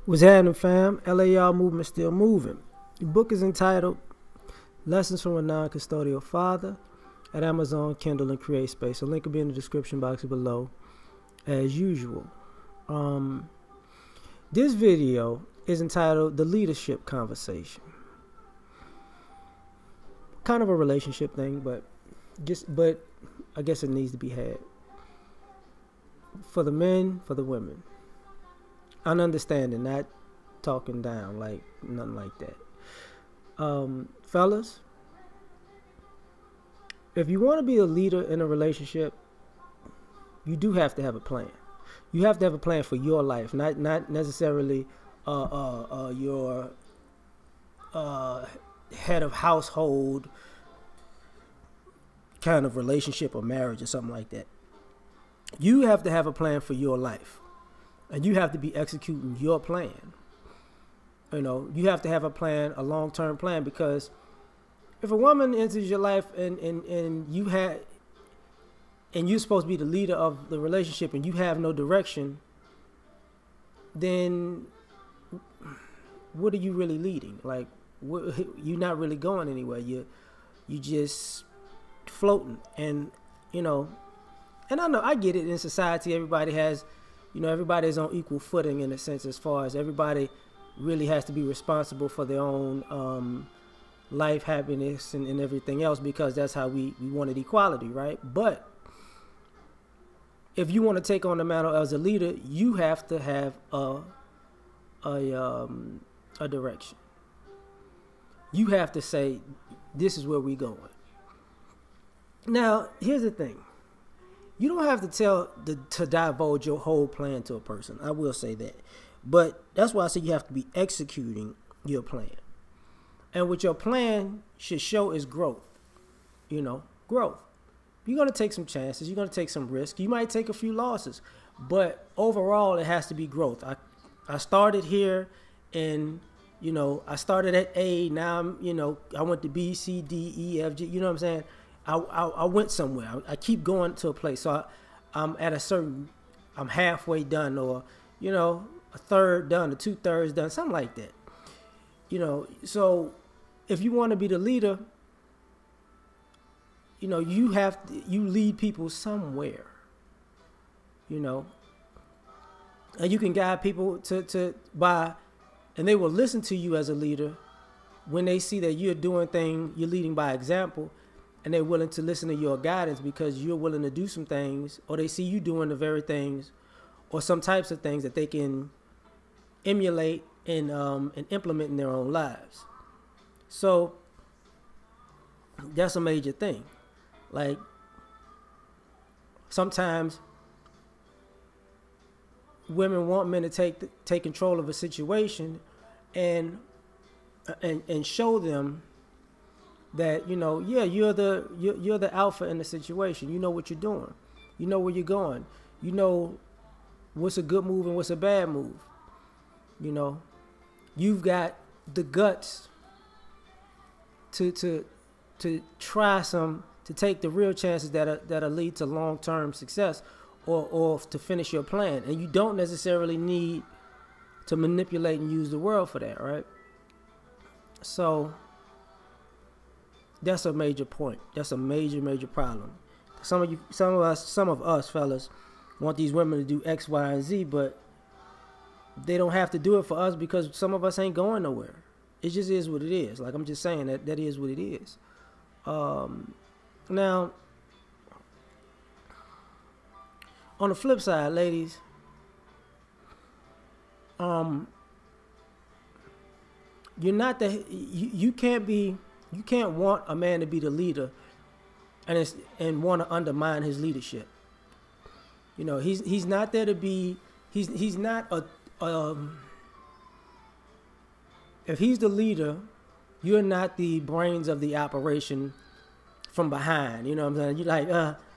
What's happening, fam? L.A.R. movement still moving. The book is entitled Lessons from a Non-Custodial Father at Amazon, Kindle, and CreateSpace. A link will be in the description box below, as usual. This video is entitled The Leadership Conversation. Kind of a relationship thing, but I guess it needs to be had. For the men, for the women. Ununderstanding, not talking down, like nothing like that. Fellas, if you want to be a leader in a relationship, you do have to have a plan. You have to have a plan for your life, not necessarily your head of household kind of relationship or marriage or something like that. You have to have a plan for your life. And you have to be executing your plan. You know, you have to have a plan, a long-term plan, because if a woman enters your life and you're supposed to be the leader of the relationship and you have no direction, then what are you really leading? Like, you're not really going anywhere. You just floating. And, you know, and I know, I get it, in society, everybody's on equal footing in a sense, as far as everybody really has to be responsible for their own life, happiness, and everything else, because that's how we wanted equality, right? But if you want to take on the mantle as a leader, you have to have a direction. You have to say, this is where we're going. Now, here's the thing. You don't have to divulge your whole plan to a person. I will say that. But that's why I say you have to be executing your plan. And what your plan should show is growth. You know, growth. You're going to take some chances. You're going to take some risks. You might take a few losses. But overall, it has to be growth. I started here and, you know, I started at A. Now, I went to B, C, D, E, F, G. You know what I'm saying? I went somewhere. I keep going to a place. So I'm halfway done, or, a third done, or 2/3 done, something like that. So if you want to be the leader, you lead people somewhere, and you can guide people and they will listen to you as a leader when they see that you're leading by example. And they're willing to listen to your guidance because you're willing to do some things, or they see you doing the very things, or some types of things that they can emulate and implement in their own lives. So that's a major thing. Like, sometimes women want men to take control of a situation and show them that, you're the alpha in the situation. You know what you're doing. You know where you're going. You know what's a good move and what's a bad move. You've got the guts to take the real chances that'll lead to long-term success or to finish your plan. And you don't necessarily need to manipulate and use the world for that, right? So that's a major point. That's a major problem. Some of us fellas want these women to do X, Y, and Z, but they don't have to do it for us because some of us ain't going nowhere. It just is what it is. Like, I'm just saying that is what it is. Now, on the flip side, ladies, you can't want a man to be the leader and want to undermine his leadership. He's not there to be. He's not if he's the leader, you're not the brains of the operation from behind. You know what I'm saying? You're like,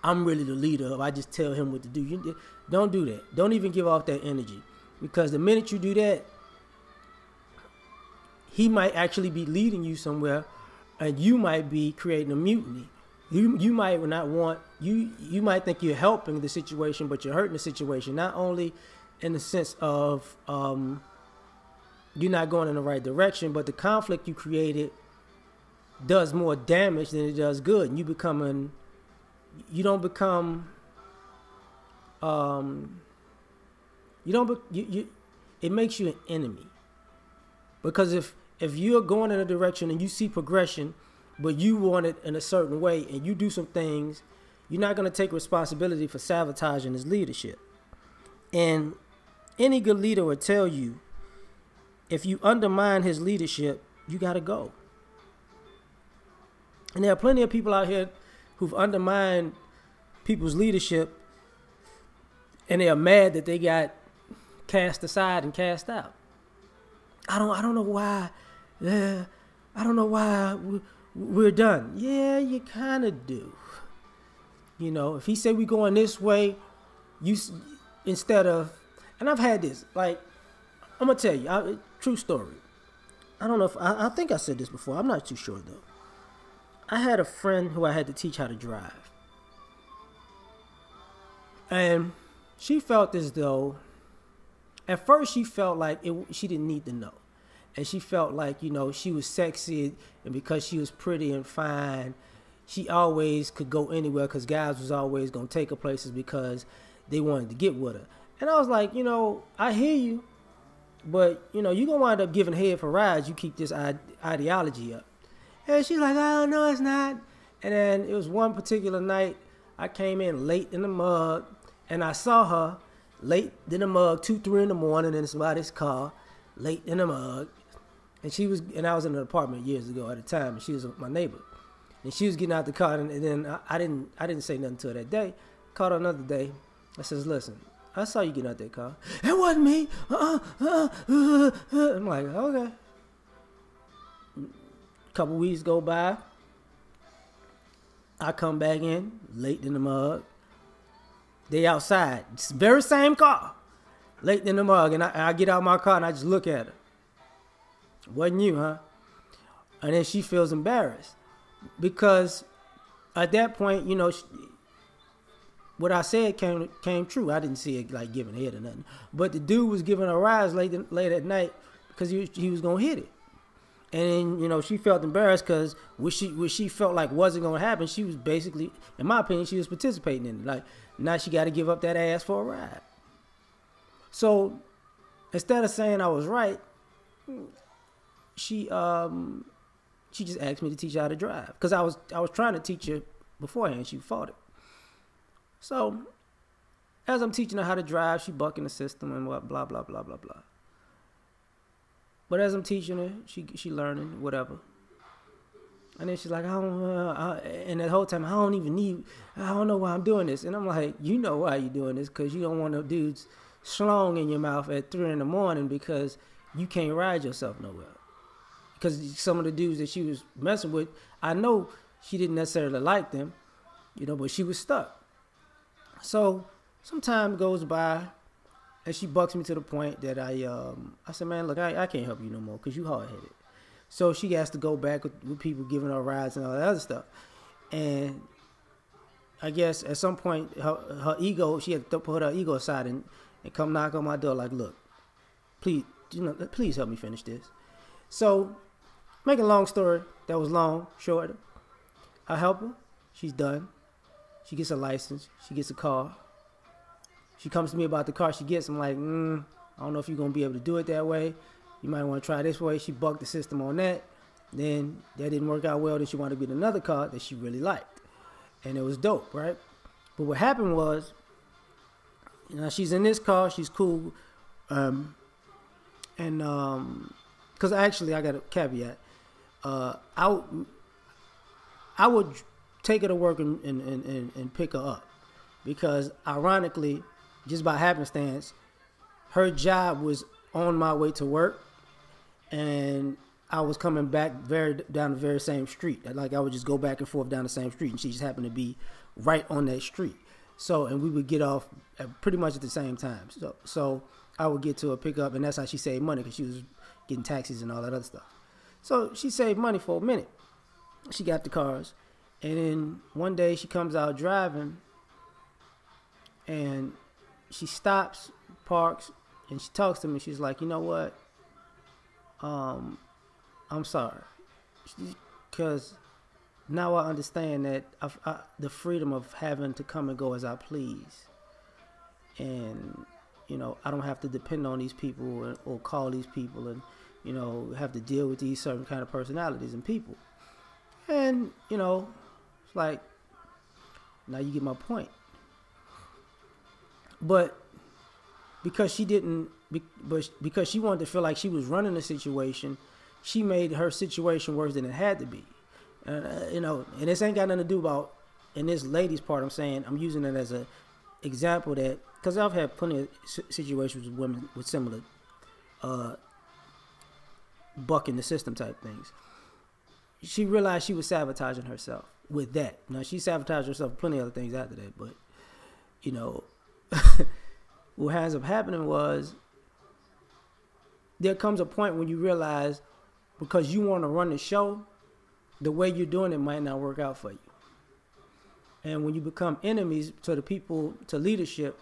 I'm really the leader. If I just tell him what to do, don't do that. Don't even give off that energy, because the minute you do that, he might actually be leading you somewhere. And you might be creating a mutiny. You might not want, you might think you're helping the situation, but you're hurting the situation. Not only in the sense of you're not going in the right direction, but the conflict you created does more damage than it does good. And you don't become, it makes you an enemy. Because if you're going in a direction and you see progression, but you want it in a certain way and you do some things, you're not going to take responsibility for sabotaging his leadership. And any good leader will tell you, if you undermine his leadership, you got to go. And there are plenty of people out here who've undermined people's leadership, and they are mad that they got cast aside and cast out. I don't know why. Yeah, I don't know why we're done. Yeah, you kind of do. You know, if he said we're going this way, instead of, and I've had this, like, I'm gonna tell you, true story. I don't know if I think I said this before. I'm not too sure though. I had a friend who I had to teach how to drive, and she felt as though, at first she felt like she didn't need to know, and she felt like, you know, she was sexy, and because she was pretty and fine, she always could go anywhere because guys was always gonna take her places because they wanted to get with her. And I was like, you know, I hear you, but, you know, you're going to wind up giving head for rides. You keep this ideology up. And she's like, oh, no, it's not. And then it was one particular night, I came in late in the mug, and I saw her late in the mug, 2, 3 in the morning in somebody's car, late in the mug. And I was in an apartment years ago at the time, and she was my neighbor. And she was getting out the car, and then I didn't say nothing to her that day. Called her another day. I says, listen, I saw you get out that car. It wasn't me. I'm like, okay. Couple weeks go by. I come back in late in the mug. They outside. It's the very same car. Late in the mug. And I get out my car and I just look at her. Wasn't you, huh? And then she feels embarrassed. Because at that point, you know, what I said came true. I didn't see it like giving head or nothing. But the dude was giving her rides late at night because he was going to hit it. And then, you know, she felt embarrassed because what she felt like wasn't going to happen, she was basically, in my opinion, she was participating in it. Like, now she got to give up that ass for a ride. So, instead of saying I was right, she just asked me to teach her how to drive. Because I was trying to teach her beforehand. She fought it. So, as I'm teaching her how to drive, she bucking the system and what, blah, blah, blah, blah, blah. But as I'm teaching her, she learning, whatever. And then she's like, and that whole time, I don't know why I'm doing this. And I'm like, you know why you're doing this, because you don't want no dudes schlong in your mouth at 3 in the morning because you can't ride yourself nowhere. Because some of the dudes that she was messing with, I know she didn't necessarily like them, you know, but she was stuck. So some time goes by, and she bucks me to the point that I said, man, look, I can't help you no more because you hard-headed. So she has to go back with people giving her rides and all that other stuff. And I guess at some point, her ego, she had to put her ego aside and come knock on my door like, look, please help me finish this. So, make a long story, that was long, short. I help her. She's done. She gets a license. She gets a car. She comes to me about the car she gets. I'm like, I don't know if you're going to be able to do it that way. You might want to try this way. She bucked the system on that. Then that didn't work out well. Then she wanted to get another car that she really liked. And it was dope, right? But what happened was, you know, she's in this car. She's cool. Because actually, I got a caveat. I would take her to work and pick her up. Because ironically, just by happenstance, her job was on my way to work, and I was coming back down the very same street. Like, I would just go back and forth down the same street, and she just happened to be right on that street. So, and we would get off pretty much at the same time. So I would get to her pickup, and that's how she saved money, because she was getting taxis and all that other stuff. So she saved money for a minute. She got the cars, and then one day she comes out driving, and she stops, parks, and she talks to me. She's like, you know what? um, I'm sorry, because now I understand that the freedom of having to come and go as I please, and I don't have to depend on these people or call these people and have to deal with these certain kind of personalities and people, and it's like now you get my point. But because she didn't, but because she wanted to feel like she was running the situation, she made her situation worse than it had to be. And this ain't got nothing to do about. In this lady's part, I'm using it as a example that because I've had plenty of situations with women with similar bucking the system type things. She realized she was sabotaging herself with that. Now she sabotaged herself with plenty of other things after that, but what ends up happening was there comes a point when you realize because you want to run the show, the way you're doing it might not work out for you. And when you become enemies to the people, to leadership,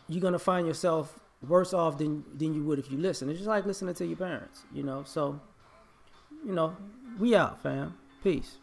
you're going to find yourself worse off than you would if you listen. It's just like listening to your parents, So, we out, fam. Peace.